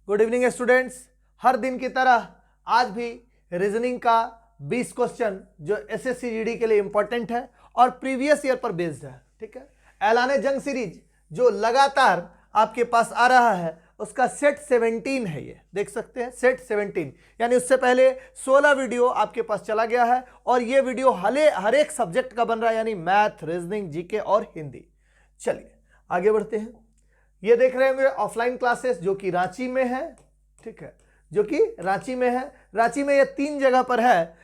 Good evening students. हर दिन की तरह आज भी रीजनिंग का 20 क्वेश्चन जो एसएससी जीडी के लिए इंपॉर्टेंट है और प्रीवियस ईयर पर बेस्ड है। ठीक है, ऐलाने जंग सीरीज जो लगातार आपके पास आ रहा है उसका सेट 17 है, ये देख सकते हैं सेट 17, यानी उससे पहले 16 वीडियो आपके पास चला गया है और ये वीडियो हर एक सब्जेक्ट का बन रहा है, यानी मैथ, रीजनिंग, जीके और हिंदी। चलिए आगे बढ़ते हैं। ये देख रहे होंगे ऑफलाइन क्लासेस जो कि रांची में है। ठीक है, जो कि रांची में है। रांची में ये 3 जगह पर है,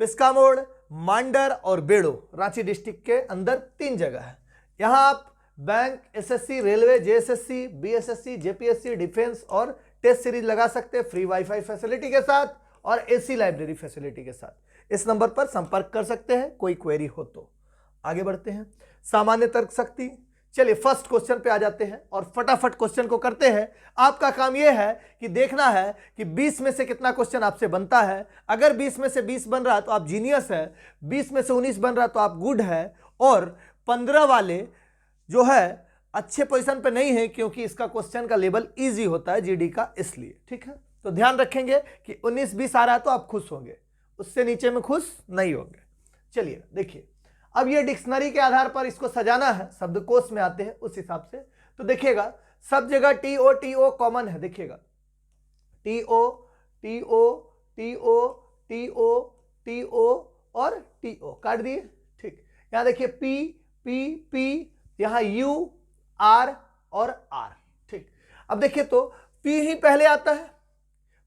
पिस्का मोड़, मांडर और बेड़ो। रांची डिस्ट्रिक्ट के अंदर 3 जगह है। यहाँ आप bank, SSC, railway, JSSC, BSSC, JPSC, defence और टेस्ट सीरीज लगा सकते हैं फ्री वाईफाई फैसिलिटी के साथ और एसी लाइब्रेरी फैसिलिटी के साथ। इस नंबर पर संपर्क कर सकते हैं कोई क्वेरी हो तो। आगे बढ़ते हैं। सामान्य तर्क शक्ति। चलिए फर्स्ट क्वेश्चन पे आ जाते हैं और फटाफट क्वेश्चन को करते हैं। आपका काम यह है कि देखना है कि 20 में से कितना क्वेश्चन आपसे बनता है। अगर 20 में से 20 बन रहा है तो आप जीनियस है, 20 में से 19 बन रहा है तो आप गुड है, और 15 वाले जो है अच्छे पोजीशन पे नहीं है क्योंकि इसका क्वेश्चन का लेवल इजी होता है जीडी का, इसलिए। ठीक है, तो ध्यान रखेंगे कि 19-20 आ रहा है तो आप खुश होंगे, उससे नीचे में खुश नहीं होंगे। चलिए देखिए, अब ये डिक्शनरी के आधार पर इसको सजाना है, शब्दकोश में आते हैं उस हिसाब से। तो देखिएगा सब जगह टीओ टीओ कॉमन है। देखिएगा TO TO TO TO TO और टीओ काट दिए। ठीक, यहां देखिए पी पी पी, यहां यू, आर और आर। ठीक, अब देखिए तो पी ही पहले आता है,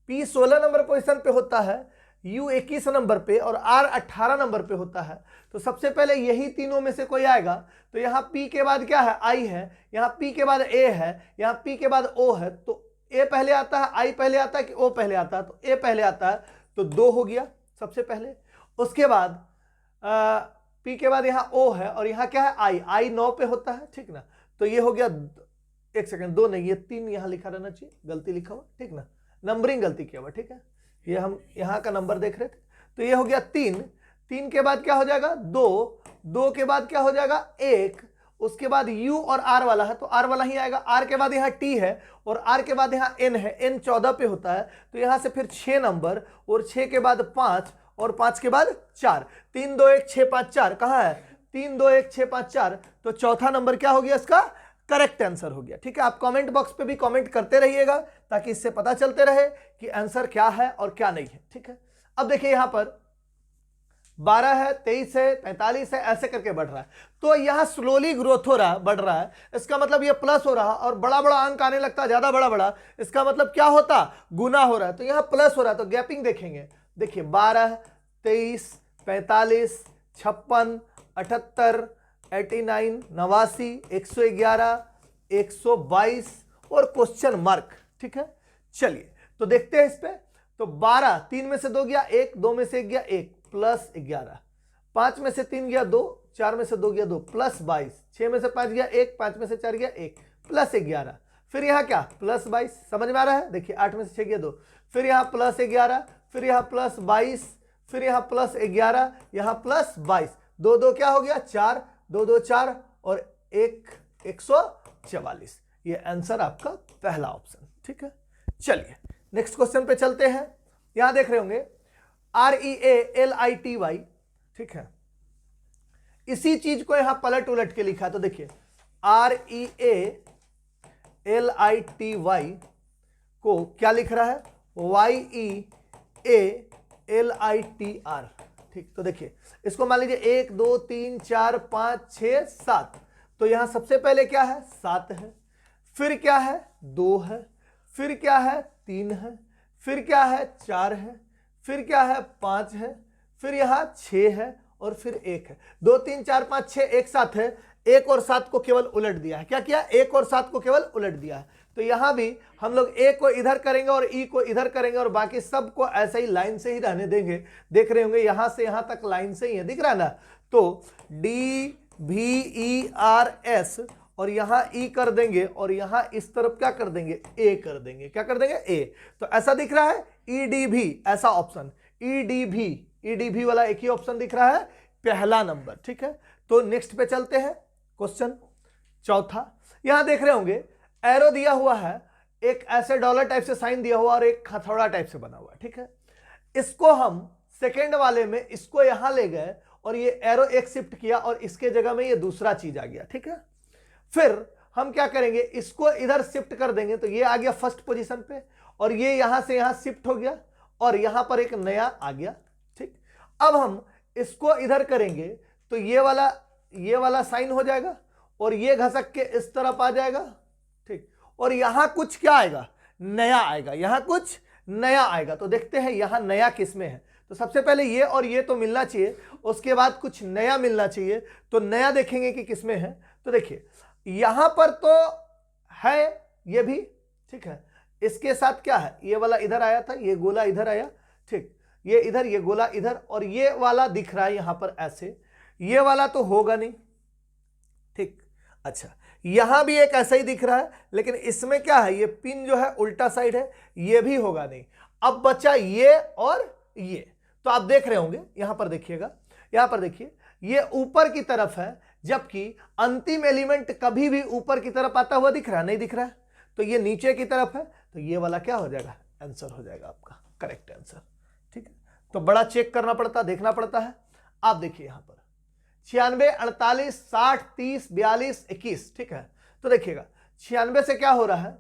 पी 16 नंबर पोजीशन पे होता है, यू 21 नंबर पे और आर 18 नंबर पे होता है। तो सबसे पहले यही तीनों में से कोई आएगा। तो यहाँ पी के बाद क्या है, आई है, यहाँ पी के बाद ए है, यहाँ पी के बाद ओ है। तो ए पहले आता है, आई पहले आता है कि ओ पहले आता है? तो ए पहले आता है, तो 2 हो गया सबसे पहले। उसके बाद पी के बाद यहाँ ओ है और यहाँ क्या है, आई 9 पे होता है। ठीक ना, तो ये हो गया, एक सेकंड, 2 नहीं, ये 3 यहाँ लिखा रहना चाहिए, गलती लिखा हुआ। ठीक ना, नंबरिंग गलती किया हुआ। ठीक है, ये हम यहाँ का नंबर देख रहे थे। तो ये हो गया 3 के बाद क्या हो जाएगा, 2 के बाद क्या हो जाएगा, 1। उसके बाद यू और आर वाला है तो आर वाला ही आएगा। आर के बाद यहाँ टी है और आर के बाद यहाँ एन है, एन 14 पे होता है। तो यहाँ से फिर 6 नंबर और 6 के बाद 5 और 5 के बाद 4। 3 2 1 6 5 4 कहाँ है, 3 2 1 6 5 4। तो चौथा नंबर क्या हो गया, इसका करेक्ट आंसर हो गया। ठीक है, आप कमेंट बॉक्स पे भी कमेंट करते रहिएगा ताकि इससे पता चलते रहे कि आंसर क्या है और क्या नहीं है। ठीक है, अब देखिए यहां पर 12 है, 23 है, 45 है, ऐसे करके बढ़ रहा है। तो यहां स्लोली ग्रोथ हो रहा है, बढ़ रहा है। इसका मतलब ये प्लस हो रहा है और बड़ा बड़ा अंक आने लगता है, ज्यादा बड़ा बड़ा, इसका मतलब क्या होता, गुना हो रहा है। तो यहां प्लस हो रहा है तो गैपिंग देखेंगे। देखिए 12, 23, 45, 56, 78, 89, 89, 111, 122 और क्वेश्चन मार्क। ठीक है, चलिए तो देखते हैं इस पे। तो 12, 3 में से 2 गया 1, 2 में से 1 गया 1, प्लस 11। 5 में से 3 गया 2, 4 में से 2 गया 2, प्लस 22। 6 में से 5 गया 1, 5 में से 4 गया 1, प्लस 11। फिर यहाँ क्या, प्लस 22। समझ में आ रहा है? देखिए 8 में से 6 गया 2, फिर यहाँ प्लस 11, फिर यहाँ प्लस 22, फिर यहाँ प्लस 11, यहाँ प्लस 22। 2 2 क्या हो गया, 4, 2 2 4 और 1 144। ये आंसर आपका पहला ऑप्शन। ठीक है, चलिए नेक्स्ट क्वेश्चन पे चलते हैं। यहां देख रहे होंगे REALITY। ठीक है, इसी चीज को यहां पलट उलट के लिखा है। तो देखिए REALITY को क्या लिख रहा है, YEALITR। ठीक, तो देखिए इसको मान लीजिए 1 2 3 4 5 6 7। तो यहां सबसे पहले क्या है, 7 है, फिर क्या है, 2 है, फिर क्या है, 3 है, फिर क्या है, 4 है, फिर क्या है, 5 है, फिर यहां 6 है और फिर 1 है। 2 3 4 5 6 एक साथ है। 1 और 7 को केवल उलट दिया है। क्या किया, 1 और 7 को केवल उलट दिया है। तो यहां भी हम लोग ए को इधर करेंगे और ई को इधर करेंगे और बाकी सब को ऐसे ही लाइन से ही रहने देंगे। देख रहे होंगे यहां से यहां तक लाइन से ही है, दिख रहा है ना। तो DVERS और यहां ई कर देंगे और यहां इस तरफ क्या कर देंगे, ए कर देंगे। क्या कर देंगे, ए। तो ऐसा दिख रहा है EDV, ऐसा ऑप्शन EDV वाला एक ही ऑप्शन दिख रहा है, पहला नंबर। ठीक है, तो नेक्स्ट पे चलते हैं। क्वेश्चन चौथा, यहां देख रहे होंगे एरो दिया हुआ है एक ऐसे डॉलर टाइप से साइन दिया हुआ और एक हथौड़ा टाइप से बना हुआ, ठीक है। इसको हम सेकेंड वाले में इसको यहां ले गए और ये एरो एक शिफ्ट किया और इसके जगह में ये दूसरा चीज आ गया, ठीक है। फिर हम क्या करेंगे, इसको इधर शिफ्ट कर देंगे तो ये आ गया फर्स्ट पोजीशन पे और ये यहां से यहां शिफ्ट हो गया और यहां पर एक नया आ गया, ठीक। अब हम इसको इधर करेंगे तो ये वाला साइन हो जाएगा और ये घसक के इस तरफ आ जाएगा, ठीक। और यहां कुछ क्या आएगा, नया आएगा, यहां कुछ नया आएगा। तो देखते हैं यहां नया किसमें है। तो सबसे पहले ये और ये तो मिलना चाहिए, उसके बाद कुछ नया मिलना चाहिए। तो नया देखेंगे कि किसमें है। तो देखिए यहां पर तो है ये भी, ठीक है। इसके साथ क्या है, ये वाला इधर आया था, ये गोला इधर आया, ठीक। ये इधर, ये गोला इधर और ये वाला दिख रहा है यहां पर ऐसे, ये वाला तो होगा नहीं, ठीक। अच्छा यहां भी एक ऐसा ही दिख रहा है लेकिन इसमें क्या है, ये पिन जो है उल्टा साइड है, ये भी होगा नहीं। अब बचा ये और ये। तो आप देख रहे होंगे यहां पर देखिएगा, यहां पर देखिए ये ऊपर की तरफ है जबकि अंतिम एलिमेंट कभी भी ऊपर की तरफ आता हुआ दिख रहा है, नहीं दिख रहा है। तो ये नीचे की तरफ है तो ये वाला क्या हो जाएगा, आंसर हो जाएगा आपका करेक्ट आंसर, ठीक है। तो बड़ा चेक करना पड़ता, देखना पड़ता है। आप देखिए यहां पर 96, 48, 60, 30, 42, 21, ठीक है। तो देखिएगा 96 से क्या हो रहा है,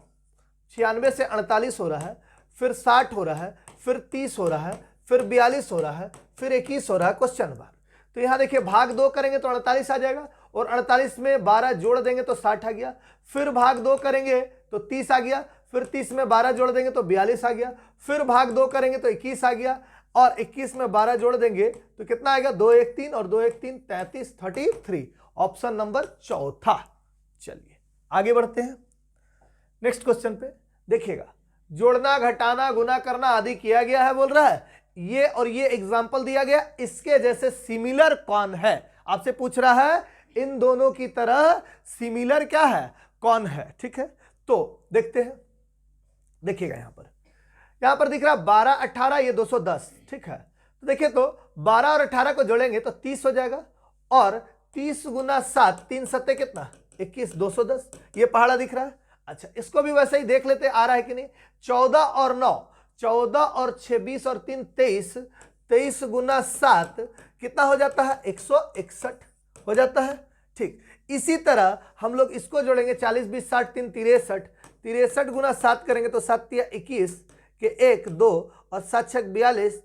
96 से 48 हो रहा है, फिर 60 हो रहा है, फिर 30 हो रहा है, फिर 42 हो रहा है, फिर 21 हो रहा है, क्वेश्चन मार्क। तो यहां देखिए भाग 2 करेंगे तो 48 आ जाएगा और 48 में 12 जोड़ देंगे तो 60 आ गया। फिर भाग 2 करेंगे तो 30 आ गया, फिर 30 में 12 जोड़ देंगे तो 42 आ गया, फिर भाग 2 करेंगे तो 21 आ गया और 21 में 12 जोड़ देंगे तो कितना आएगा, 2 1 3 और 2 1 3 33, 33। ऑप्शन नंबर चौथा। चलिए आगे बढ़ते हैं नेक्स्ट क्वेश्चन पे। देखिएगा जोड़ना, घटाना, गुना करना आदि किया गया है, बोल रहा है ये और ये एग्जाम्पल दिया गया, इसके जैसे सिमिलर कौन है। आपसे पूछ रहा है इन दोनों की तरह सिमिलर क्या है, कौन है, ठीक है। तो देखते हैं, देखिएगा यहां पर दिख रहा है 12, 18, ये 210, ठीक है। तो देखिए तो 12 और 18 को जोड़ेंगे तो 30 हो जाएगा और 30 गुना 7, 3 सत्ते कितना, 21, 210, ये पहाड़ा दिख रहा है। अच्छा इसको भी वैसे ही देख लेते आ रहा है कि नहीं। 14 और 9, 14 और 6, 20 और 3, 23, 23 गुना 7 कितना हो जाता है, 161 हो जाता है, ठीक। इसी तरह हम लोग इसको जोड़ेंगे 40, 20, 60, 3, 63, 63 गुना 7 करेंगे तो 7 तिया 21 के 1 2 और 7 6 42,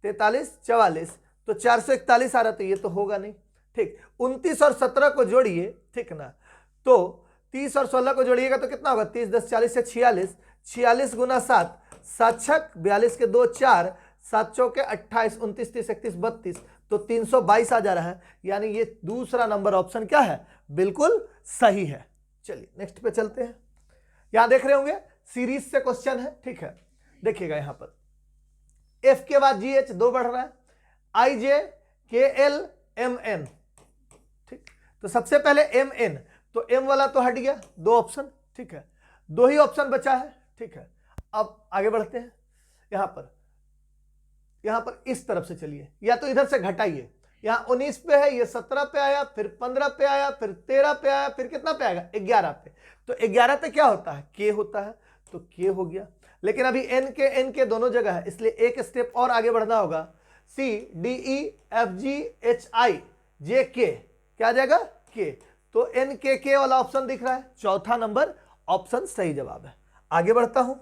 43 44, तो 441 आ रहा, तो ये तो होगा नहीं, ठीक। 29 और 17 को जोड़िए, ठीक ना, तो 30 और 16 को जोड़िएगा तो कितना होगा, 30 10 40 से 46, 46 गुना 7, 7 6 42 के 2 4, 7 चौके 28, 29 30 31 32, तो 322 आ जा रहा है। यानी ये दूसरा नंबर ऑप्शन क्या है, बिल्कुल सही है। चलिए नेक्स्ट पे चलते हैं। यहां देख रहे होंगे सीरीज से क्वेश्चन है, ठीक है। देखिएगा यहां पर एफ के बाद जी एच 2 बढ़ रहा है, आई जे के एल एम एन, ठीक। तो सबसे पहले एम एन, तो एम वाला तो हट गया, 2 ऑप्शन, ठीक है, 2 ही ऑप्शन बचा है, ठीक है। अब आगे बढ़ते हैं। यहां पर इस तरफ से चलिए, या तो इधर से घटाइए, यहां 19 पे है, ये 17 पे आया, फिर 15 पे आया, फिर 13 पे आया, फिर कितना पे आएगा, 11 पे। तो 11 पे क्या होता है, के होता है, तो के हो गया। लेकिन अभी एन के दोनों जगह है, इसलिए एक स्टेप और आगे बढ़ना होगा। C D E F G H I J K क्या आ जाएगा, के। तो एन के वाला ऑप्शन दिख रहा है, चौथा नंबर ऑप्शन सही जवाब है। आगे बढ़ता हूं,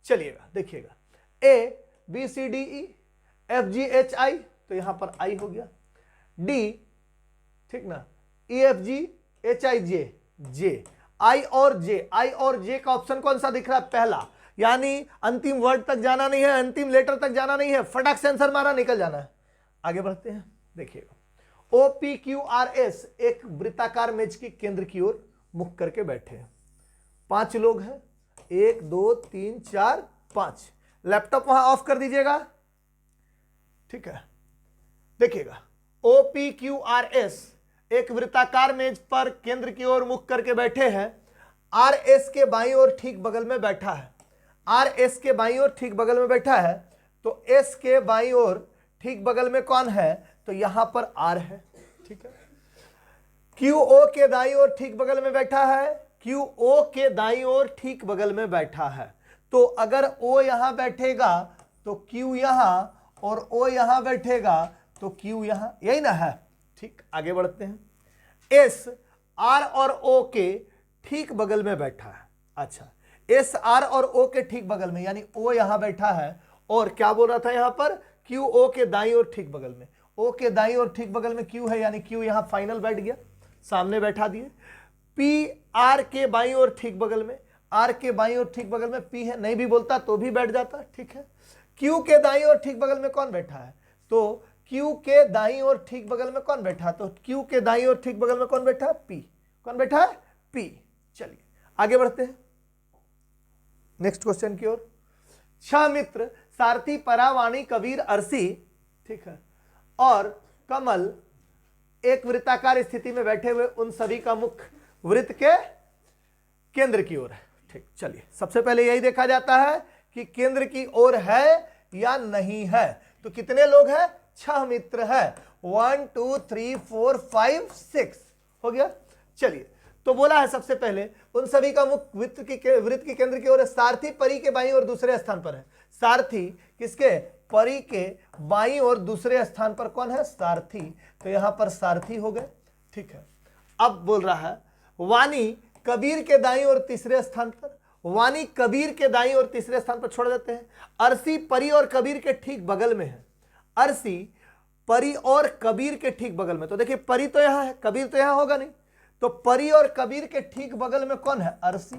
चलिएगा देखिएगा A B C D E F G H I, तो यहां पर आई हो गया, डी, ठीक ना, ई एफ जी एच आई जे, जे, आई और जे, आई और जे का ऑप्शन कौन सा दिख रहा है, पहला। यानी अंतिम वर्ड तक जाना नहीं है, अंतिम लेटर तक जाना नहीं है, फटाक से आंसर मारा निकल जाना है। आगे बढ़ते हैं, देखिएगा O P Q R S एक वृत्ताकार मेज की केंद्र की ओर मुख करके बैठे हैं, 5 लोग हैं, 1 2 3 4 5। लैपटॉप वहां ऑफ कर दीजिएगा, ठीक है। देखिएगा O P Q R S एक वृत्ताकार मेज पर केंद्र की ओर मुख करके बैठे हैं, आर एस के बाईं ओर ठीक बगल में बैठा है, आर एस के बाईं ओर ठीक बगल में बैठा है, तो एस के बाईं ओर ठीक बगल में कौन है, तो यहां पर आर है, ठीक है। क्यू ओ के दाईं ओर ठीक बगल में बैठा है, क्यू ओ के दाईं ओर ठीक बगल में बैठा है, तो अगर O यहां बैठेगा तो Q यहां, और O यहां बैठेगा तो Q यहां, यही ना है। ठीक, आगे बढ़ते हैं। S R और O के ठीक बगल में बैठा है। अच्छा, S R और O के ठीक बगल में, यानी O यहां बैठा है, और क्या बोल रहा था यहां पर, Q O के दाईं और ठीक बगल में, O के दाईं और ठीक बगल में Q है, यानी Q यहां फाइनल बैठ गया, सामने बैठा दिए। P R के बाईं और ठीक बगल में, R के बाईं और ठीक बगल में P है, नहीं भी बोलता तो भी बैठ जाता। ठीक है, Q के दाईं और ठीक बगल में कौन बैठा है, तो Q के दाईं और ठीक बगल में कौन बैठा है, तो Q के दाईं और ठीक बगल में कौन बैठा है, P। कौन बैठा है, P। चलिए आगे बढ़ते हैं नेक्स्ट क्वेश्चन की ओर। 6 मित्र सारथी, परा, वाणी, कबीर, अरसी, ठीक है, और कमल एक वृत्ताकार स्थिति में बैठे हुए उन सभी का मुख वृत्त के केंद्र की ओर है। ठीक, चलिए सबसे पहले यही देखा जाता है कि केंद्र की ओर है या नहीं है। तो कितने लोग हैं, 6 मित्र है, 1 2 3 4 5 6 हो गया। चलिए, तो बोला है सबसे पहले उन सभी का मुख वृत्त के केंद्र की ओर है। सारथी परी के बाईं और दूसरे स्थान पर है। सारथी किसके, परी के बाईं और दूसरे स्थान पर कौन है, सारथी, तो यहां पर सारथी हो गए। ठीक है, अब बोल रहा है वाणी कबीर के दाईं और तीसरे स्थान पर, वाणी कबीर के दाईं और तीसरे स्थान पर छोड़ देते हैं। अरसी परी और कबीर के ठीक बगल में है। अरसी परी और कबीर के ठीक बगल में, तो देखिए परी तो यहां है, कबीर तो यहां होगा नहीं, तो परी और कबीर के ठीक बगल में कौन है, अरसी।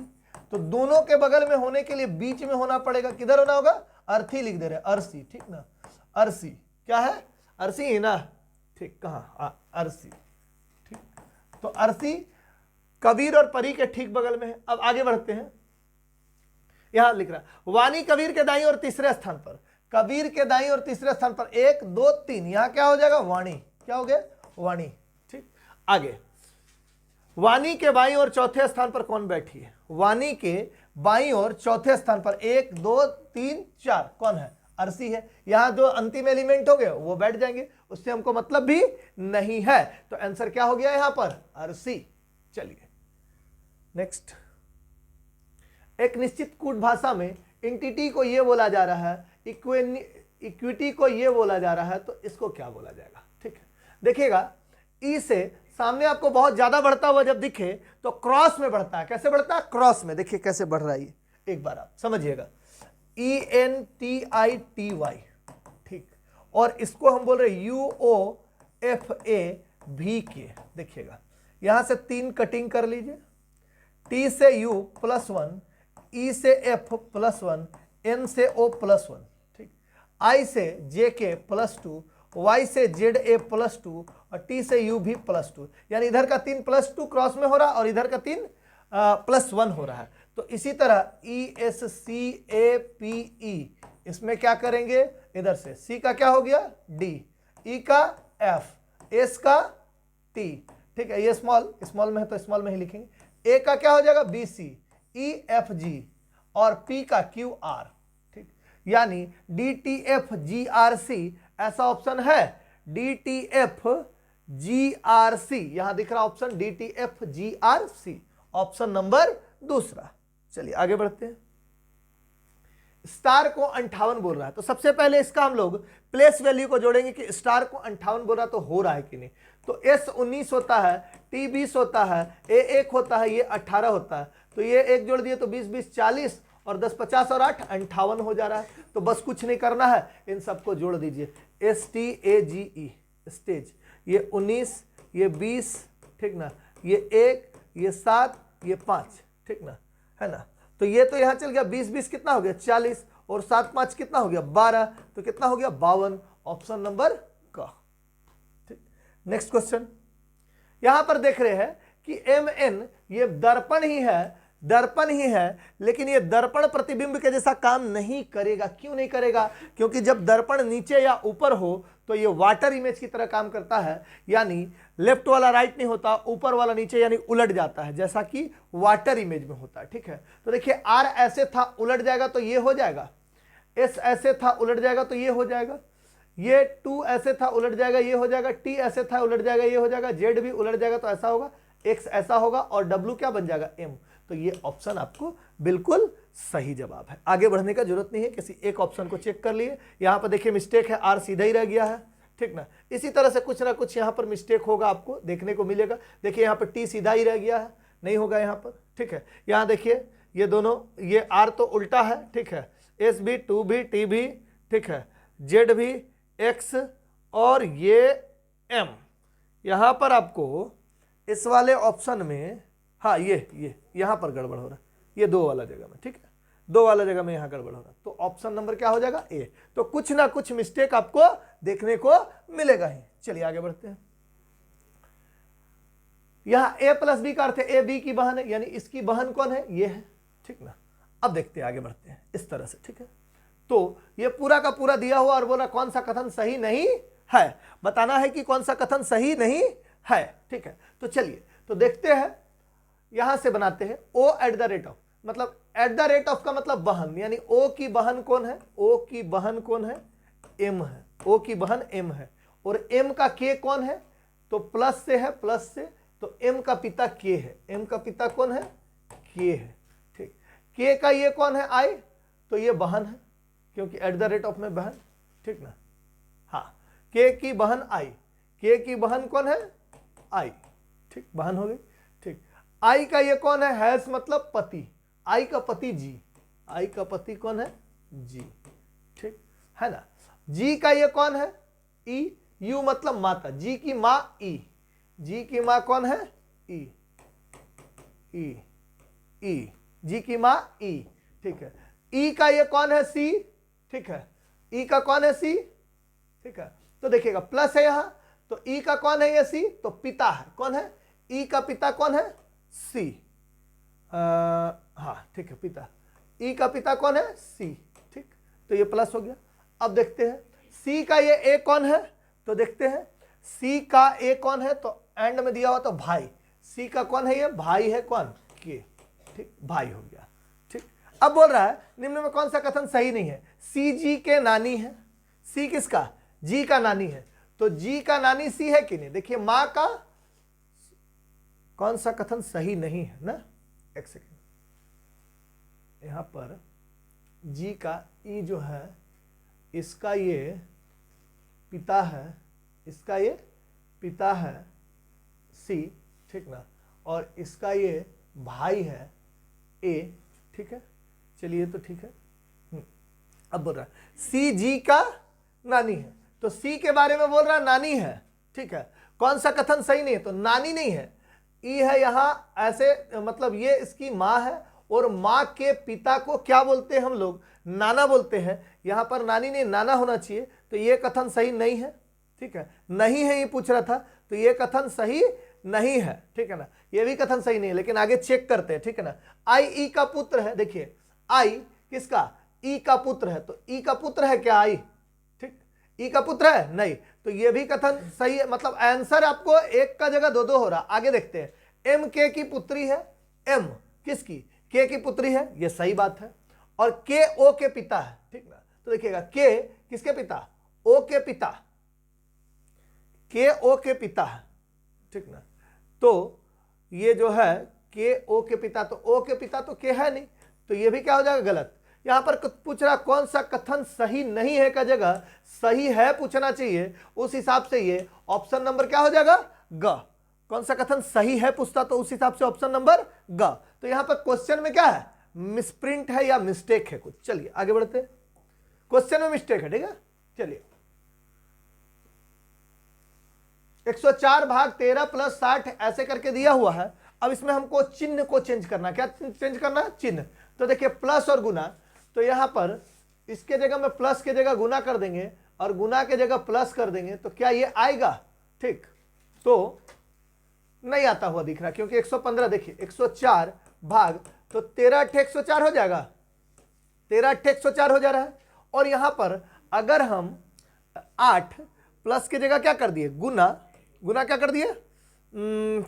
तो दोनों के बगल में होने के लिए बीच में होना पड़ेगा, किधर होना होगा, अर्थी लिख दे रहे, अरसी, ठीक ना, अरसी क्या है, अरसी ही ना, ठीक, कहां, अरसी। ठीक, तो अरसी कबीर और परी के ठीक बगल में है। अब आगे बढ़ते हैं, यहां लिख रहा है वाणी कबीर के दाईं और तीसरे स्थान पर, कबीर के दाईं और तीसरे स्थान पर 1 2 3, यहां क्या हो जाएगा, वाणी, क्या हो गया, वाणी। ठीक, आगे वाणी के बाईं और चौथे स्थान पर कौन बैठी है, वाणी के बाईं और चौथे स्थान पर 1 2 3 4 कौन है, अरसी है। यहां जो अंतिम एलिमेंट हो गए वो बैठ जाएंगे, उससे हमको मतलब भी नहीं है, तो आंसर क्या हो गया यहां पर, अरसी। चलिए नेक्स्ट, एक निश्चित कूट भाषा में इंटिटी को यह बोला जा रहा है, इक्विटी को यह बोला जा रहा है, तो इसको क्या बोला जाएगा। ठीक है, देखिएगा ई से सामने आपको बहुत ज्यादा बढ़ता हुआ जब दिखे तो क्रॉस में बढ़ता है। कैसे बढ़ता है, क्रॉस में, देखिए कैसे बढ़ रहा है ये, एक बार आप समझिएगा, ENTITY। ठीक, और इसको हम बोल रहे UOFAVK। देखिएगा यहां से 3 कटिंग कर लीजिए, T से U +1, E से F +1, N से O +1, ठीक, I से JK +2, Y से ZA +2 और T से U भी +2, यानी इधर का 3 +2 क्रॉस में हो रहा है और इधर का 3 +1 हो रहा है। तो इसी तरह ESCAPE, इसमें क्या करेंगे, इधर से C का क्या हो गया D, E का F, S का T, ठीक है, ये स्मॉल में है तो स्मॉल में ही लिखेंगे। A का क्या हो जाएगा BC, EFG और P का QR, ठीक, यानी DTFGRC ऐसा ऑप्शन है, DTFGRC, यहां दिख रहा ऑप्शन DTFGRC, ऑप्शन नंबर दूसरा। चलिए आगे बढ़ते हैं। स्टार को 58 बोल रहा है, तो सबसे पहले इसका हम लोग प्लेस वैल्यू को जोड़ेंगे कि स्टार को 58 बोल रहा तो हो रहा है कि नहीं। तो S 19 होता है, T 20 होता है, A 1 होता है, ये 18 होता है, तो ये 1 जोड़ दिए तो 20 20 40 और 10 50 और 8 58 हो जा रहा है। तो बस कुछ नहीं करना है, इन सबको जोड़ दीजिए, STAGE स्टेज, ये 19, ये 20, ठीक ना, ये 1, ये 7, ये 5, ठीक ना, है ना। तो ये तो यहां चल गया 20 20 कितना हो गया 40 और 7 5 कितना हो गया 12, तो कितना हो गया 52, ऑप्शन नंबर का। ठीक, नेक्स्ट क्वेश्चन, यहां पर देख रहे हैं कि MN ये दर्पण ही है, लेकिन ये दर्पण प्रतिबिंब के जैसा काम नहीं करेगा। क्यों नहीं करेगा, क्योंकि जब दर्पण नीचे या ऊपर हो तो ये वाटर इमेज की तरह काम करता है, यानी लेफ्ट वाला राइट नहीं होता, ऊपर वाला नीचे, यानी उलट जाता है, जैसा कि वाटर इमेज में होता है। ठीक है, तो देखिए R ऐसे था उलट जाएगा तो ये हो जाएगा, S ऐसे था उलट जाएगा तो ये हो जाएगा, ये 2 ऐसे था उलट जाएगा ये हो जाएगा, T ऐसे था उलट जाएगा ये हो जाएगा, Z भी उलट जाएगा तो ऐसा होगा, X ऐसा होगा और W क्या बन जाएगा M। तो ये ऑप्शन आपको बिल्कुल सही जवाब है। आगे बढ़ने का जरूरत नहीं है, किसी एक ऑप्शन को चेक कर लिए। यहाँ पर देखिए मिस्टेक है, आर सीधा ही रह गया है, ठीक ना। इसी तरह से कुछ ना कुछ यहाँ पर मिस्टेक होगा, आपको देखने को मिलेगा। देखिए यहाँ पर टी सीधा ही रह गया है, नहीं होगा यहाँ पर, ठीक है। यहाँ देखिए ये दोनों, ये आर तो उल्टा है, ठीक है, एस भी, टू भी, टी भी, ठीक है, जेड भी, एक्स और ये एम। यहाँ पर आपको इस वाले ऑप्शन में, हाँ ये यहाँ पर गड़बड़ हो रहा है, ये 2 वाला जगह में, ठीक है, 2 वाला जगह में यहाँ गड़बड़ हो रहा है। तो ऑप्शन नंबर क्या हो जाएगा? ए। तो कुछ ना कुछ मिस्टेक आपको देखने को मिलेगा ही। चलिए आगे बढ़ते हैं। यहां ए प्लस बी का अर्थ है ए बी की बहन है, यानी इसकी बहन कौन है? ये है, ठीक ना। अब देखते हैं, आगे बढ़ते हैं इस तरह से, ठीक है। तो ये पूरा का पूरा दिया हुआ और बोला कौन सा कथन सही नहीं है, बताना है कि कौन सा कथन सही नहीं है, ठीक है। तो चलिए तो देखते हैं, यहां से बनाते हैं ओ एट द रेट ऑफ, मतलब एट द रेट ऑफ का मतलब बहन, यानी ओ की बहन कौन है? ओ की बहन कौन है? एम है। ओ की बहन एम है, और एम का के कौन है? तो प्लस से है, प्लस से, तो एम का पिता के है। एम का पिता कौन है? के है, ठीक। के का ये कौन है? आई, तो ये बहन है, क्योंकि एट द रेट ऑफ में बहन, ठीक ना। हाँ, के की बहन आई, के की बहन कौन है? आई, ठीक, बहन हो गई, ठीक। आई का ये कौन है? हैज मतलब पति, आई का पति जी, आई का पति कौन है? जी, ठीक है ना। जी का ये कौन है? ई, यू मतलब माता, जी की माँ ई, जी की माँ कौन है? ई, ई, ई, जी की माँ ई, ठीक है। ई का ये कौन है? सी, ठीक है, ई का कौन है? सी, ठीक है। तो देखिएगा प्लस है यहां, तो ई का कौन है? ये सी, तो पिता है, कौन है? ई का पिता कौन है? सी, हाँ ठीक है, पिता, ई का पिता कौन है? सी, ठीक। तो ये प्लस हो गया। अब देखते हैं सी का ये ए कौन है, तो देखते हैं सी का ए कौन है, तो एंड में दिया हुआ तो भाई, सी का कौन है? ये भाई है, कौन? के, ठीक, भाई हो गया, ठीक। अब बोल रहा है निम्न में कौन सा कथन सही नहीं है? सी जी के नानी है, सी किसका? जी का नानी है, तो जी का नानी सी है कि नहीं? देखिए मां का कौन सा कथन सही नहीं है ना, एक सेकेंड, यहां पर जी का ई जो है, इसका ये पिता है, इसका ये पिता है सी, ठीक ना, और इसका ये भाई है ए, ठीक है। चलिए तो ठीक है। अब बोल रहा है सी जी का नानी है, तो सी के बारे में बोल रहा है नानी है, ठीक है। कौन सा कथन सही नहीं है? तो नानी नहीं है, ई है यहां, ऐसे मतलब ये इसकी मां है, और मां के पिता को क्या बोलते हैं हम लोग? नाना बोलते हैं। यहां पर नानी नहीं, नाना होना चाहिए, तो ये कथन सही नहीं है, ठीक है। नहीं है ये पूछ रहा था, तो ये कथन सही नहीं है, ठीक है ना। ये भी कथन सही नहीं है, लेकिन आगे चेक करते हैं, ठीक है ना। आई ई का पुत्र है, देखिए आई किसका? ई का पुत्र है, तो ई का पुत्र है क्या? आई, ठीक, ई का पुत्र है नहीं, तो ये भी कथन सही है। मतलब आंसर आपको एक का जगह 2-2 हो रहा। आगे देखते हैं, एम के की पुत्री है, एम किसकी? के की पुत्री है, ये सही बात है, और के ओ के पिता है, ठीक ना। तो देखिएगा के किसके पिता? ओ के पिता, के ओ के पिता है, ठीक ना। तो ये जो है के ओ के पिता, तो ओ के पिता तो के है नहीं, तो ये भी क्या हो जाएगा? गलत। यहां पर पूछ रहा कौन सा कथन सही नहीं है का जगह सही है पूछना चाहिए, उस हिसाब से ये ऑप्शन नंबर क्या हो जाएगा? ग। कौन सा कथन सही है पूछता, तो उस हिसाब से ऑप्शन नंबर ग। तो यहां पर क्वेश्चन में क्या है? मिसप्रिंट है या मिस्टेक है कुछ। चलिए आगे बढ़ते हैं, क्वेश्चन में मिस्टेक है, ठीक है। चलिए 104 भाग 13 प्लस 60 ऐसे करके दिया हुआ है। अब इसमें हमको चिन्ह को चेंज करना, क्या चेंज करना है? चिन्ह। तो देखिए प्लस और गुना, तो यहां पर इसके जगह में प्लस के जगह गुना कर देंगे, और गुना के जगह प्लस कर देंगे, तो क्या ये आएगा? ठीक, तो नहीं आता हुआ दिख रहा, क्योंकि 115 देखिए 104 भाग, तो 13 8 104 हो जाएगा, 13 8 104 हो जा रहा है। और यहां पर अगर हम 8 प्लस की जगह क्या कर दिए? गुना, गुना क्या कर दिए?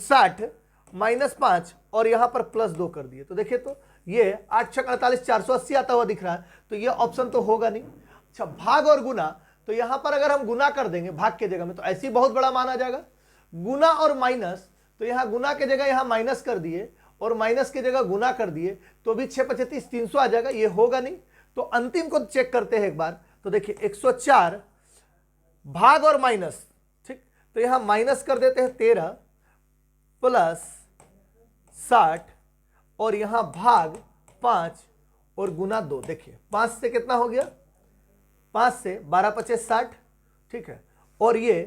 60 माइनस 5, और यहां पर प्लस 2 कर दिए। तो देखिए तो ये 8 6 48 480 आता हुआ दिख रहा है, तो ये ऑप्शन तो होगा नहीं। अच्छा, भाग और गुना, तो यहां पर अगर हम गुना कर देंगे भाग के जगह में, तो ऐसे ही बहुत बड़ा मान आ जाएगा। गुना और माइनस, तो यहां गुना के जगह यहां माइनस कर दिए, और माइनस की जगह गुना कर दिए तो भी 6 25 30 300 आ जाएगा, ये होगा नहीं। तो अंतिम को चेक करते हैं एक बार। तो देखिए 104 भाग और माइनस, ठीक, तो यहां माइनस कर देते हैं 13 प्लस 60 और यहां भाग 5 और गुना 2। देखिए 5 से कितना हो गया, 5 से 12 25 60, ठीक है। और ये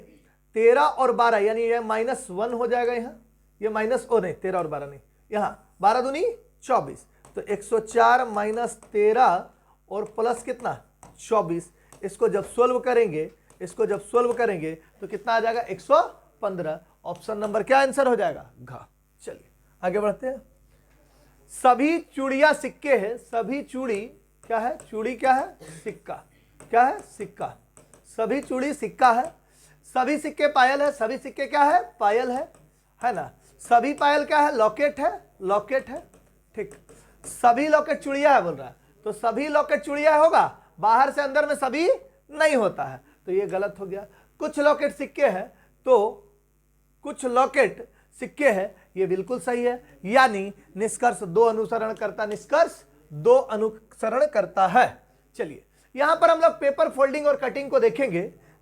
13 और 12 यानी ये -1 हो जाएगा, यहाँ ये माइनस ओ नहीं 13 और 12 नहीं, यहाँ 12 दूनी 24। तो 104 माइनस 13 और प्लस कितना 24। इसको जब सोल्व करेंगे, इसको जब सोल्व करेंगे तो कितना आ जाएगा 115। ऑप्शन नंबर क्या आंसर हो जाएगा, घ। चलिए आगे बढ़ते हैं। सभी चूड़िया सिक्के है, सभी चूड़ी क्या है, चूड़ी क्या है, सिक्का, क्या है, सिक्का। सभी चूड़ी सिक्का है, सभी सिक्के पायल है, सभी सिक्के क्या है, पायल है ना। सभी पायल क्या है, लॉकेट है, लॉकेट है, ठीक। सभी लॉकेट चूड़िया है बोल रहा है, तो सभी लॉकेट चूड़िया होगा, बाहर से अंदर में सभी नहीं होता है, तो ये गलत हो गया। कुछ लॉकेट सिक्के हैं, तो कुछ लॉकेट सिक्के हैं, ये बिल्कुल सही है। यानी निष्कर्ष 2 अनुसरण करता, निष्कर्ष 2 अनुसरण करता है। चलिए यहां पर हम लोग पेपर फोल्डिंग और कटिंग को देखेंगे,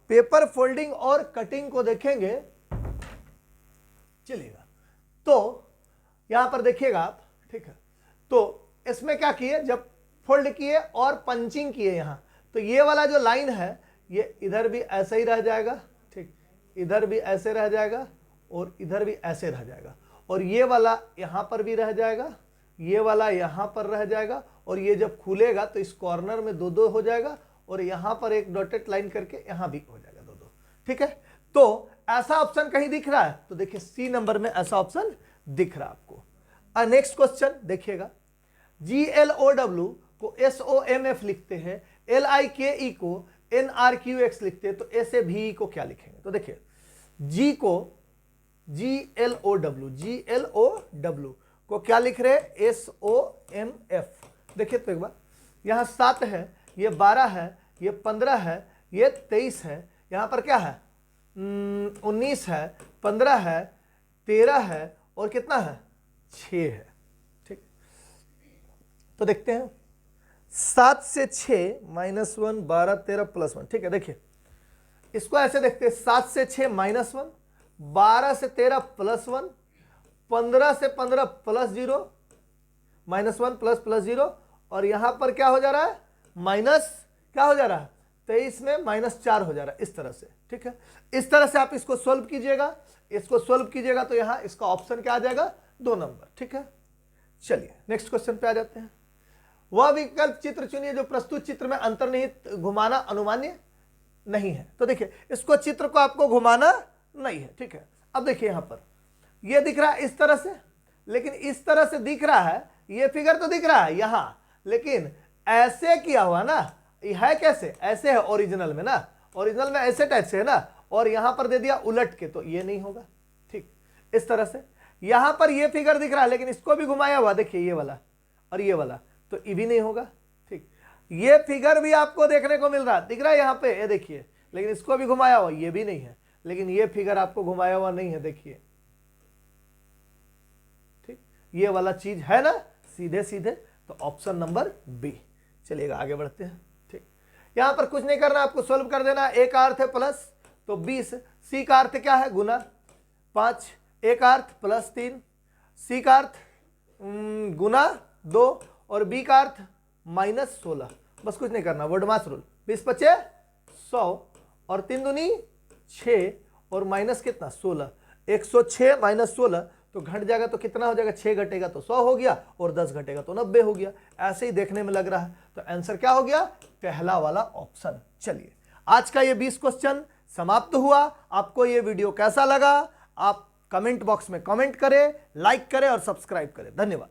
पेपर फोल्डिंग और कटिंग को देखेंगे, चलिएगा। तो यहां पर देखिएगा आप, ठीक है। तो इसमें क्या किए, जब फोल्ड किए और पंचिंग किए यहां, तो ये वाला जो लाइन है ये इधर भी ऐसे ही रह जाएगा, ठीक, इधर भी ऐसे रह जाएगा और इधर भी ऐसे रह जाएगा, और ये वाला यहां पर भी रह जाएगा, ये वाला यहां पर रह जाएगा, और ये जब खुलेगा तो इस कॉर्नर में 2-2 हो जाएगा, और यहां पर एक डॉटेड लाइन करके यहां भी हो जाएगा 2-2, ठीक है। तो ऐसा ऑप्शन कहीं दिख रहा है, तो देखिए सी नंबर में ऐसा ऑप्शन दिख रहा है आपको। नेक्स्ट क्वेश्चन देखिएगा, GLOW को SOMF लिखते हैं, LIKE को NRQX लिखते हैं, तो A से VE को क्या लिखेंगे। तो देखिए G को GLOW को क्या लिख रहे हैं, SOMF। देखिए तो एक बार, यहां 7 है, ये 12 है, ये 15 है, ये 23 है, यहां पर क्या है 19 है, 15 है, 13 है, और कितना है 6 है, ठीक। तो देखते हैं 7 से 6 -1 12 13 +1, ठीक है। देखिए इसको ऐसे देखते हैं, 7 से 6 -1, 12 से 13 +1, 15 से 15 +0, -1 +0, और यहां पर क्या हो जा रहा है माइनस, क्या हो जा रहा है 23 में -4 हो जा रहा है, इस तरह से, ठीक है। इस तरह से आप इसको सोल्व कीजिएगा, इसको सोल्व कीजिएगा तो यहां इसका ऑप्शन क्या आ जाएगा 2 नंबर, ठीक है। चलिए नेक्स्ट क्वेश्चन पे आ जाते हैं। वह विकल्प चित्र चुनिए जो प्रस्तुत चित्र में अंतर्निहित घुमाना अनुमान्य नहीं है। तो देखिए इसको चित्र को आपको घुमाना नहीं है, ठीक है। अब देखिए यहां पर ये दिख रहा है इस तरह से, लेकिन इस तरह से दिख रहा है, ये फिगर तो दिख रहा है यहां, लेकिन ऐसे किया हुआ ना, ये है कैसे, ऐसे है ओरिजिनल में ना, ओरिजिनल में ऐसे टाइप से है ना, और यहां पर दे दिया उलट के, तो ये नहीं होगा, ठीक। इस तरह से यहां पर ये फिगर दिख रहा है, लेकिन इसको भी घुमाया हुआ, देखिए ये वाला और ये वाला, तो ये भी नहीं होगा, ठीक। ये फिगर भी आपको देखने को मिल रहा है, दिख रहा है यहां पे, ये देखिए, लेकिन इसको भी घुमाया हुआ, ये भी नहीं है, लेकिन ये फिगर आपको घुमाया हुआ नहीं है, देखिए, ठीक। ये वाला चीज है ना सीधे सीधे, तो ऑप्शन नंबर बी। चलिएगा आगे बढ़ते हैं, ठीक। यहां पर कुछ नहीं करना, आपको सोल्व कर देना। ए का अर्थ है प्लस, तो 20, सी का अर्थ क्या है गुना 5, ए का अर्थ +3, सी का अर्थ गुना 2, और बी का अर्थ -16। बस कुछ नहीं करना, वर्डमास रूल, 20 × 5 = 100, और 3 दूनी 6, और माइनस कितना 16, 106 - 16 तो घट जाएगा, तो कितना हो जाएगा 6 घटेगा तो 100 हो गया, और 10 घटेगा तो 90 हो गया। ऐसे ही देखने में लग रहा है, तो आंसर क्या हो गया, पहला वाला ऑप्शन। चलिए आज का ये 20 क्वेश्चन समाप्त हुआ। आपको ये वीडियो कैसा लगा, आप कमेंट बॉक्स में कमेंट करें, लाइक करें और सब्सक्राइब करें। धन्यवाद।